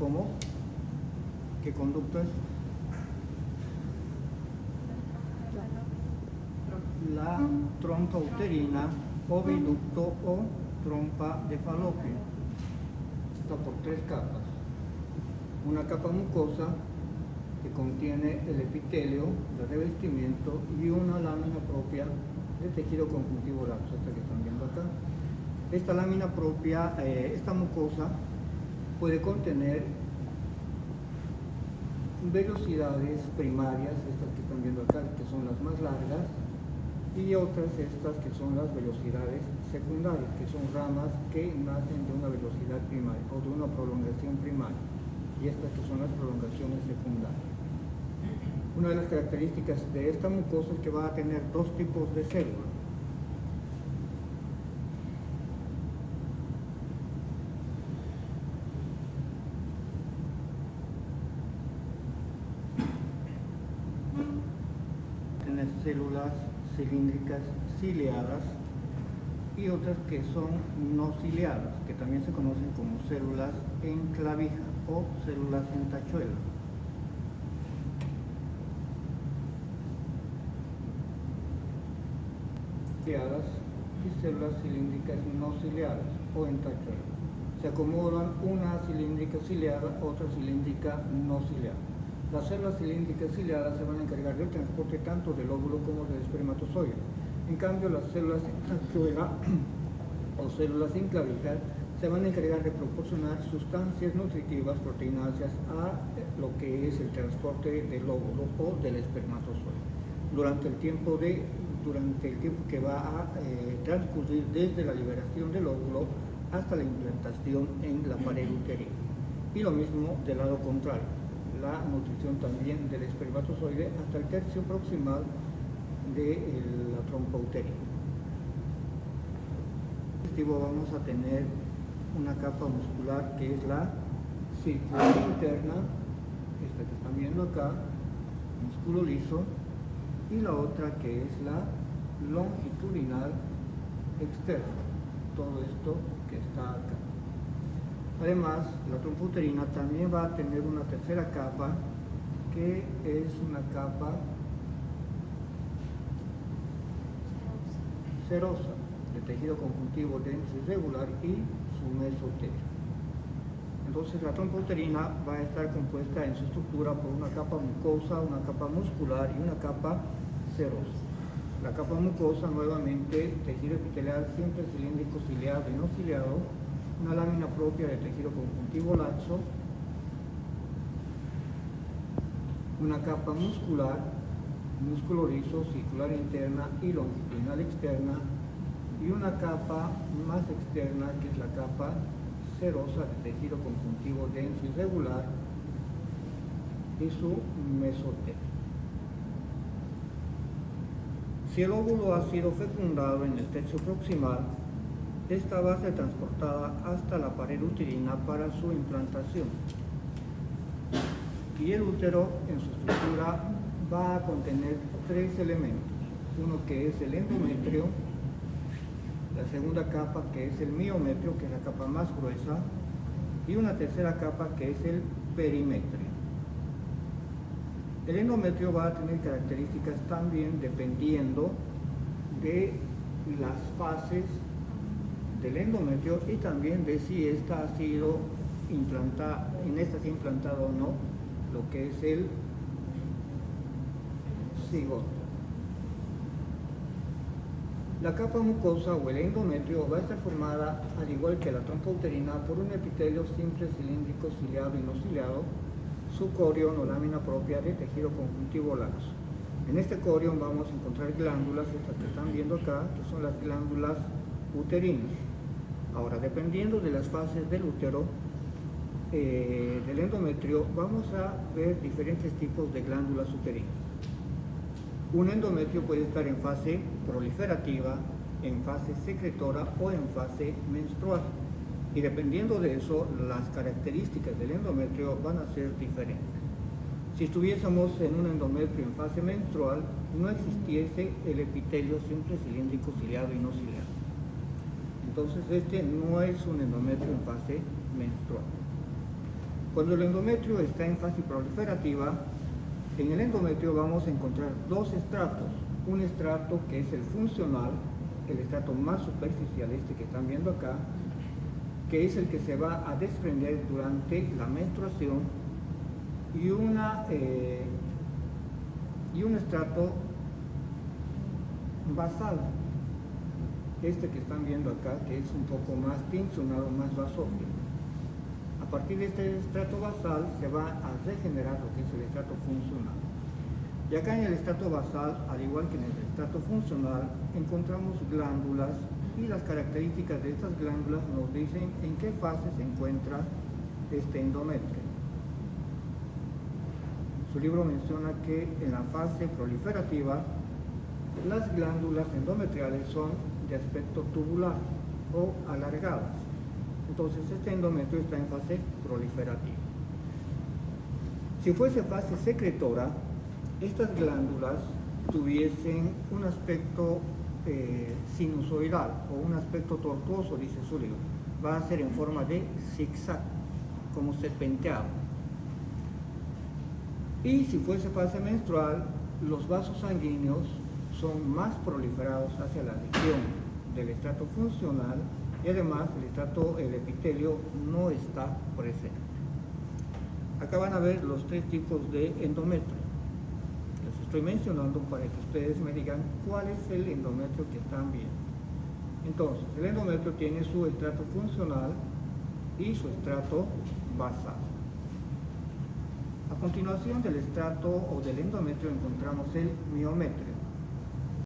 como, ¿qué conducto es? La trompa uterina, oviducto o trompa de falopio. Está por 3 capas. Una capa mucosa que contiene el epitelio, el revestimiento y una lámina propia de tejido conjuntivo laxo, esta que están viendo acá. Esta lámina propia, esta mucosa, puede contener velocidades primarias, estas que están viendo acá, que son las más largas, y otras estas que son las velocidades secundarias, que son ramas que nacen de una velocidad primaria o de una prolongación primaria, y estas que son las prolongaciones secundarias. Una de las características de esta mucosa es que va a tener 2 tipos de células. Tener células cilíndricas ciliadas y otras que son no ciliadas, que también se conocen como células en clavija o células en tachuela. Ciliadas y células cilíndricas no ciliadas o en tachuela. Se acomodan una cilíndrica ciliada, otra cilíndrica no ciliada. Las células cilíndricas ciliadas se van a encargar del transporte tanto del óvulo como del espermatozoide. En cambio, las células en tachuela o células en clavija se van a encargar de proporcionar sustancias nutritivas, proteínáceas a lo que es el transporte del óvulo o del espermatozoide. Durante el tiempo que va a transcurrir desde la liberación del óvulo hasta la implantación en la pared uterina. Y lo mismo del lado contrario, la nutrición también del espermatozoide hasta el tercio proximal de la trompa uterina. Vamos a tener una capa muscular que es la circular interna, esta que están viendo acá, músculo liso, y la otra que es la longitudinal externa, todo esto que está acá. Además, la trompa uterina también va a tener una tercera capa, que es una capa serosa, de tejido conjuntivo denso irregular y su mesotélio. Entonces, la trompa uterina va a estar compuesta en su estructura por una capa mucosa, una capa muscular y una capa serosa. La capa mucosa, nuevamente, tejido epitelial siempre cilíndrico, ciliado y no ciliado, una lámina propia de tejido conjuntivo laxo, una capa muscular, músculo liso, circular interna y longitudinal externa, y una capa más externa que es la capa serosa de tejido conjuntivo denso y regular y su mesotélio. Si el óvulo ha sido fecundado en el tercio proximal, esta va a ser transportada hasta la pared uterina para su implantación. Y el útero en su estructura va a contener 3 elementos. Uno que es el endometrio, la segunda capa que es el miometrio, que es la capa más gruesa, y una tercera capa que es el perimetrio. El endometrio va a tener características también dependiendo de las fases del endometrio y también de si esta ha sido implantada, se ha implantado o no lo que es el cigoto. La capa mucosa o el endometrio va a estar formada, al igual que la trompa uterina, por un epitelio simple cilíndrico ciliado y no ciliado, su corión o lámina propia de tejido conjuntivo laxo. En este corión vamos a encontrar glándulas, estas que están viendo acá, que son las glándulas uterinas. Ahora, dependiendo de las fases del útero, del endometrio, vamos a ver diferentes tipos de glándulas uterinas. Un endometrio puede estar en fase proliferativa, en fase secretora o en fase menstrual. Y dependiendo de eso, las características del endometrio van a ser diferentes. Si estuviésemos en un endometrio en fase menstrual, no existiese el epitelio simple cilíndrico ciliado y no ciliado. Entonces este no es un endometrio en fase menstrual. Cuando el endometrio está en fase proliferativa, en el endometrio vamos a encontrar dos estratos. Un estrato que es el funcional, el estrato más superficial, este que están viendo acá, que es el que se va a desprender durante la menstruación, y un estrato basal, este que están viendo acá, que es un poco más tensionado, más basófilo. A partir de este estrato basal se va a regenerar lo que es el estrato funcional. Y acá en el estrato basal, al igual que en el estrato funcional, encontramos glándulas, y las características de estas glándulas nos dicen en qué fase se encuentra este endometrio. Su libro menciona que en la fase proliferativa las glándulas endometriales son de aspecto tubular o alargadas. Entonces este endometrio está en fase proliferativa. Si fuese fase secretora, estas glándulas tuviesen un aspecto sinusoidal o un aspecto tortuoso, dice su libro. Va a ser en forma de zigzag, como serpenteado. Y si fuese fase menstrual, los vasos sanguíneos son más proliferados hacia la región del estrato funcional, y además el epitelio no está presente. Acá van a ver los tres tipos de endometrio. Les estoy mencionando para que ustedes me digan cuál es el endometrio que están viendo. Entonces, el endometrio tiene su estrato funcional y su estrato basal. A continuación del estrato o del endometrio encontramos el miometrio.